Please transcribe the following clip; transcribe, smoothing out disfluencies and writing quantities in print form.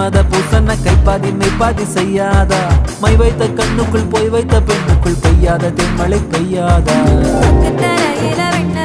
மன்மத பூசன கைப்பாதி மெய்ப்பாதி செய்யாதா my வைத்த கண்ணுக்குள் போய் வைத்த பெண்ணுக்குள் பெய்யாத தென்மழை பெய்யாதா தரையில வெண்ண